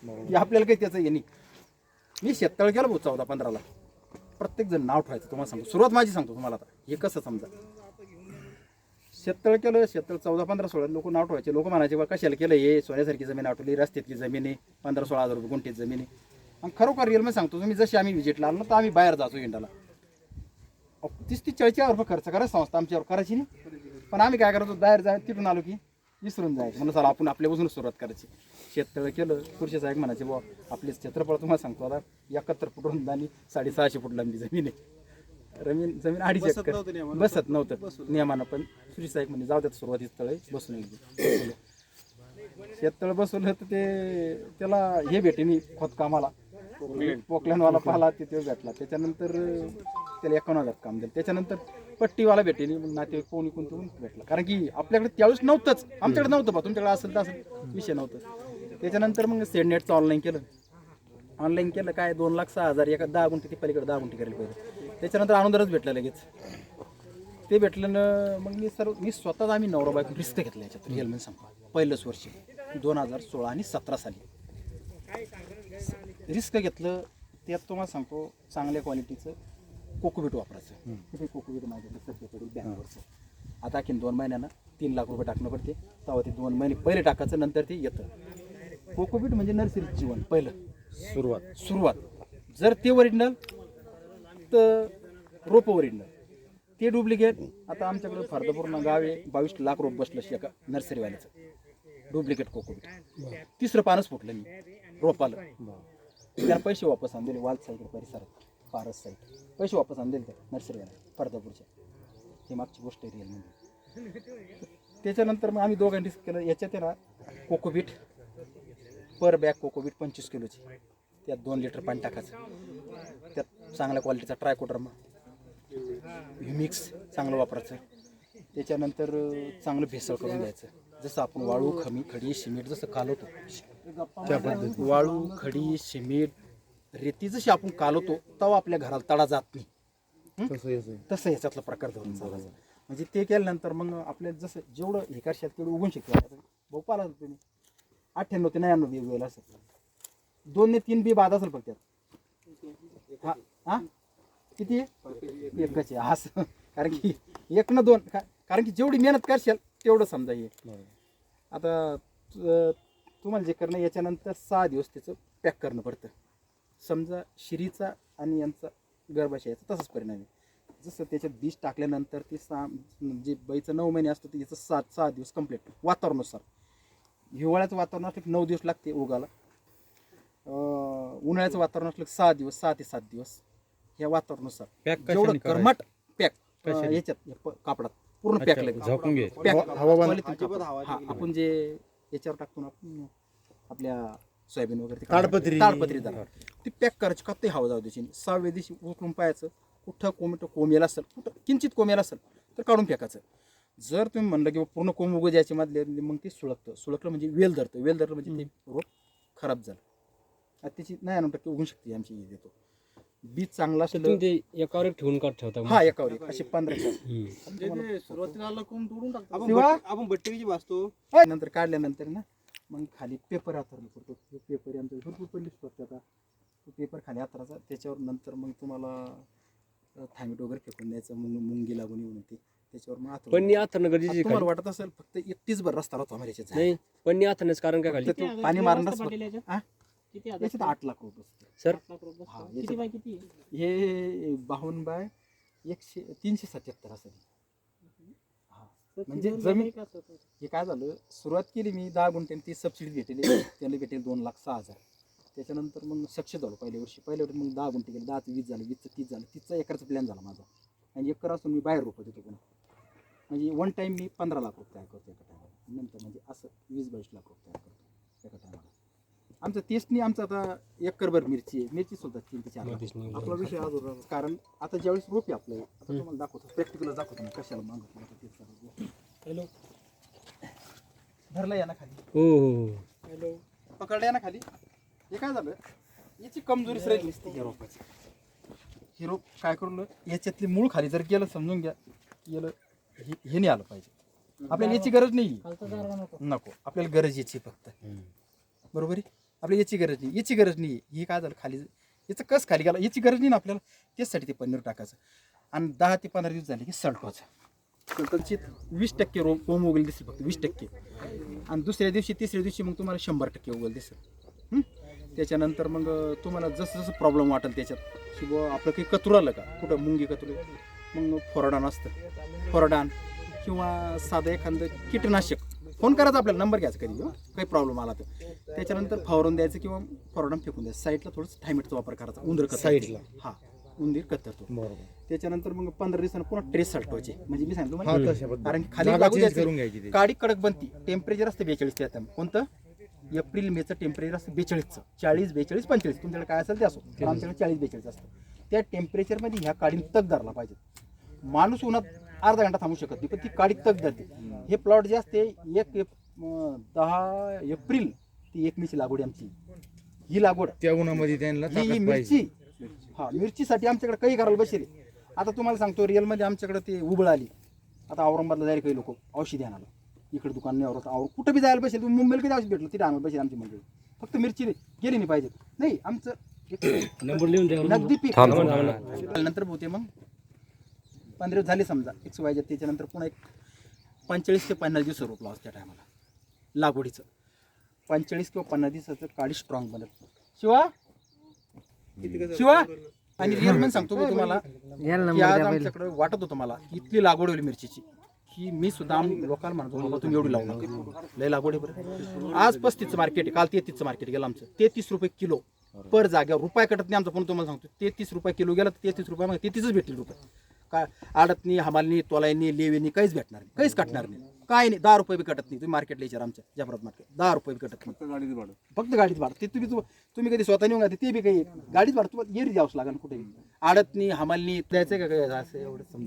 की आपल्याला काही त्याचं हे नाही. मी शेततळ केलं भाऊ 14-15ला. प्रत्येक जण नाव ठेवायचं तुम्हाला सांगतो. सुरुवात माझी सांगतो तुम्हाला आता हे कसं समजा. शेततळ केलं, शेततळ 14-15-16 लोक नाव ठेवायचे. लोक म्हणायचे बा कशाला केलं हे, सोन्यासारखी जमीन आठवली, रस्त्यातली जमीन आहे, 15-16 हजार रुपये गुंठीत जमीन आहे. आणि खरोखर रिअल मध्ये सांगतो तुम्ही, जशी आम्ही व्हिजिटला आलो ना तर आम्ही बाहेर जायचो इंडाला. 30-40 रुपये खर्च करायचा संस्था आमच्यावर करायची नाही. पण आम्ही काय करायचो, बाहेर जाय तिथून आलो की विसरून जायचं. म्हणून चला आपण आपल्यापासून सुरुवात करायची. शेततळ केलं, खुर्शी साहेब म्हणायचे बुवा आपले क्षेत्रफळ तुम्हाला सांगतो आता 71 फूट रुंद आणि 650 फूट लांबी जमीन आहे. जमीन 2.5 एकर बसत नव्हतं नियमानं. पण खुर्शी साहेब म्हणजे जाऊ द्यात सुरुवातीच तळ बसून येईल. शेततळ बसवलं तर ते त्याला हे भेटेनी खोदकामाला पोकलॅनवाला पाहिला तिथे भेटला. त्याच्यानंतर त्याला 51,000 काम दिलं. त्याच्यानंतर पट्टीवाला भेटेनी, मग नाते कोणी कोणतं भेटला. कारण की आपल्याकडे त्यावेळेस नव्हतंच, आमच्याकडे नव्हतं बा, तुमच्याकडे असेल तर असेल विषय नव्हतं. त्याच्यानंतर मग सेडनेटचं ऑनलाईन केलं. ऑनलाईन केलं काय 2,06,000 एका 10 गुंठे, ती पलीकडे 10 गुंठे करायला पाहिजे. त्याच्यानंतर अनुदानच भेटलं लगेच. ते भेटलं ना मग मी स्वतःच आम्ही नवरा बायको रिस्क घेतलं याच्यात. रिअल मध्ये सांगतो पहिलंच वर्ष 2016 आणि 17 साली रिस्क घेतलं. त्यात तुम्हाला सांगतो चांगल्या क्वालिटीचं कोकोबीट वापरायचं. किती कोकोबीट माझ्याकडे सध्या पडेल बँकवरचं. आता आणखीन 2 महिन्यानं 3 लाख रुपये टाकणं पडते. तेव्हा ते 2 महिने पहिले टाकायचं, नंतर ते येतं. कोकोबीट म्हणजे नर्सरी जीवन पहिलं सुरुवात. जर ते ओरिजिनल तर रोप ओरिजिनल, ते डुप्लिकेट. आता आमच्याकडे फारदापूर्ण गाव आहे, 22 लाख रोप बसलं एका नर्सरीवाल्याचं डुप्लिकेट कोकोबीट. 3रं पानच फुटलं मी रोपाला. त्याला पैसे वापस आणून दिले. वाल साईड परिसरात पारस साईड पैसे वापस आणून दिले त्या नर्सरीवाल्या फारदापूरच्या. ही मागची गोष्ट आहे रिअल म्हणजे. त्याच्यानंतर मग आम्ही दोघांनी केलं. याच्यात आहे ना कोकोबीट पर बॅग कोकोबीट 25 किलोची. त्यात 2 लिटर पाणी टाकायचं. त्यात चांगल्या क्वालिटीचा ट्रायकोडर्मा मिक्स चांगलं वापरायचं. त्याच्यानंतर चांगलं भेसळ करून द्यायचं. जसं आपण वाळू खडी सिमेंट जसं कालवतो त्या पद्धतीने वाळू खडी सिमेंट रेती जशी आपण कालवतो तेव्हा आपल्या घराला तडा जात नाही, तसं याच्यातला प्रकार धरून चालायचा. म्हणजे ते केल्यानंतर मग आपल्याला जसं जेवढं हे करशाल तेवढं उगून शकतो. भाऊ पाला तुम्ही 98 ते 99 बी उगवेल असेल, 2 ने 3 बी बाद असेल फक्त त्यात. हा किती एकच आहे असं. कारण की 1 ना 2, कारण की जेवढी मेहनत करशाल तेवढं समजा हे. आता तुम्हाला जे करणं याच्यानंतर 6 दिवस त्याचं पॅक करणं पडतं. समजा शिरीचा आणि यांचा गर्भाशयाचा तसाच परिणाम आहे. जसं त्याच्यात बीज टाकल्यानंतर ते जे बाईचं 9 महिने असतं ते याचं 6 दिवस कंप्लीट वातावरणानुसार. हिवाळ्याचं वातावरण असलं की 9 दिवस लागते उगाला. उन्हाळ्याचं वातावरण असलं की 6 दिवस, 6 ते 7 दिवस ह्या वातावरणानुसार. जेवढं कर्मट पॅक याच्यात कापडात पूर्ण पॅक लागेल. आपण जे याच्यावर टाकतो ना आपण आपल्या सोयाबीन वगैरे ताडपत्री जरा ती पॅक करायची. का ते हवा जाऊ द्यायची. 6व्या दिवशी उचलून पाहायचं कुठं कोमेल असेल, कुठं किंचित कोमेल असेल तर काढून फेकायचं. जर तुम्ही म्हणलं की पूर्ण कोंब उगू द्यायची मधले मग ते सुळकलं म्हणजे वेल धरतं म्हणजे ते रोप खराब झालं. आता त्याची 99% उगू शकते आमची देतो. बीज चांगला असेल एकावर एक ठेवून ठेवता. हा एकावर एक असे 15 सुरुवातीला कोंब तोडून टाकतो आपण भट्टी वाचतो. नंतर काढल्यानंतर ना मग खाली पेपर हातरला पडतो. पेपर आमच्या भरपूर पडली असतात. आता पेपर खाली हातराचा. त्याच्यावर नंतर मग तुम्हाला थांबीट वगैरे फेकून द्यायचं. मुंगी लागून येऊन येते त्याच्यावर. मग पन्नी आथरणं गरजेची. तुम्हाला वाटत असेल फक्त 31 भर रस्ता राहतो आम्हाला याच्यात. नाही पन्नी आथरण्याचं कारण काय खाली पाणी मारणार याच्यात 8 लाख रुपये सर. हे 52 बाय 377 असेल. म्हणजे जमीन हे काय झालं, सुरुवात केली मी 10 गुंठे, ती सबसिडी भेटेल. त्याला भेटेल 2,06,000. त्याच्यानंतर मग सक्सेस झालो पहिल्या वर्षी मग 10 गुंठे गेले. 10चं 20 झालं, 20चं 30 झालं. 30चा एकरचा प्लॅन झाला माझा. आणि एकर असून मी बाहेर रोपं देतो पुन्हा. म्हणजे 1 टाईम मी 15 लाख रुपये तयार करतो एका टायमाला. नंतर म्हणजे असं 20-22 लाख रुपये तयार करतो एका टायमाला. आमचं तेच नाही. आमचं आता एकरभर मिरची सुद्धा 3 ते 4 लाख आपला विषय अजून. कारण आता ज्यावेळेस रोपी आपलं आता तुम्हाला दाखवतो, प्रॅक्टिकल दाखवतो ना कशाला मागतो. हॅलो धरलं या ना खाली. हो हॅलो पकडलं या ना खाली. हे काय झालं, याची कमजोरी सर दिसते या रोपाची. हे रोप काय करून याच्यातली मूळ खाली जर गेलं समजून घ्या गेलं हे नाही आलं पाहिजे. आपल्याला याची गरज नाही नको. आपल्याला गरज याची फक्त. बरोबर आहे. आपल्याला याची गरज नाही, याची गरज नाही. ही काय झालं खाली याचं कस खाली गेला, याची गरज नाही ना आपल्याला. त्याचसाठी ते पनीर टाकायचं. आणि 10 ते 15 दिवस झाले की सडकवायचं. तर 20% कोंब उगल दिसेल, फक्त 20%. आणि दुसऱ्या दिवशी तिसऱ्या दिवशी मग तुम्हाला 100% उगल दिसेल. त्याच्यानंतर मग तुम्हाला जसं जसं प्रॉब्लेम वाटेल त्याच्यात, की बुवा आपलं काही कतुरालं का, कुठं मुंगी कतुर, मग फोरडान असतं, फोरडान किंवा साधं एखादं कीटनाशक. फोन करायचा आपल्याला, नंबर घ्यायचा कधी काही प्रॉब्लेम आला तर. त्याच्यानंतर फवारून द्यायचं किंवा फोरडान फेकून द्यायचं. साईडला थोडंसं थायमेटचा वापर करायचा, उंदर साईडला. हां, उंदीर कतरतो. बरोबर. त्याच्यानंतर मग 15 दिवसांनी पुन्हा ट्रेस सलटवायचे. म्हणजे मी सांगितलं हा, म्हणजे तशा पद्धतीने. कारण की खाली जागा लागू change करून द्यायची, घ्यायची त्याची. काडी कडक बनती. टेम्परेचर असतं 42 ते कोणतं एप्रिल मेचं टेम्परेचर असतं 42चं. 40, 42, 45 तुमच्याकडे काय असेल ते असो, पण आमच्याकडे 40, 42 असतं. त्या टेम्परेचरमध्ये ह्या काडीने तग धरला पाहिजे. माणूस उन्हात अर्धा घंटा थांबू शकत नाही, पण ती काडी तग धरते. हे प्लॉट जे असते 10 एप्रिल ती 1 मेची लागवड आहे आमची. ही लागवड त्या उन्हामध्ये त्यांना ही ताकद मिरची. पाहिजे. हा, मिरचीसाठी आमच्याकडे काही करायला बसेल. आता तुम्हाला सांगतो रिअलमध्ये आमच्याकडे ते उबळ आली. आता औरंगाबादला जायला काही लोक औषधी आणायला, इकडे दुकान नाही औरत कुठं बी जायला बसेल. तुम्ही मुंबईला किती औषध भेटलं तिथे आणायला बसेल आमची मंडळी. फक्त मिरची गेली नाही पाहिजे. नाही आमचं नंबर लिहून द्या. नगदी पीक. थांब, थांब. नंतर होते मग 15 दिवस झाले समजा XY वायच्यात. त्याच्यानंतर पुन्हा एक 45 ते 50 दिवस रोप लावायचं त्या टायमाला लागवडीचं. 45 किंवा 50 दिवसाचं काडी स्ट्रॉंग बनत. शिवा आणि रिअल मध्ये सांगतो मी तुम्हाला की आज आमच्याकडे वाटत होतं मला की इतकी लागवड होईल मिरचीची की मी सुद्धा लोकांना म्हणतो बाबा तुम्ही एवढी लावू नका, लय लागवड आहे बरं. आज 35चं मार्केट आहे, काल 33चं मार्केट गेलं आमचं. 33 रुपये किलो पर जाग्यावर. रुपये कटत नाही आमचं. पण तुम्हाला सांगतो 33 रुपये किलो गेला तर 33 रुपये मग 33च भेटतील रुपये. काय आडतनी, हमालनी, तोलायनी, लेवेनी काहीच भेटणार नाही, काहीच कटणार नाही, काय नाही. 10 रुपये बी कटत नाही. तुम्ही मार्केटला विचारा आमच्या जाफराबाद मार्केट, 10 रुपये बी कटत नाही. फक्त गाडीत भाडं. ते तुम्ही कधी स्वतः नेऊन ते बी काही गाडीत भाडं तुम्हाला येरी द्यावंच लागेल कुठेही. आडतनी, हमालनी द्यायचं का काय असं एवढं समजा.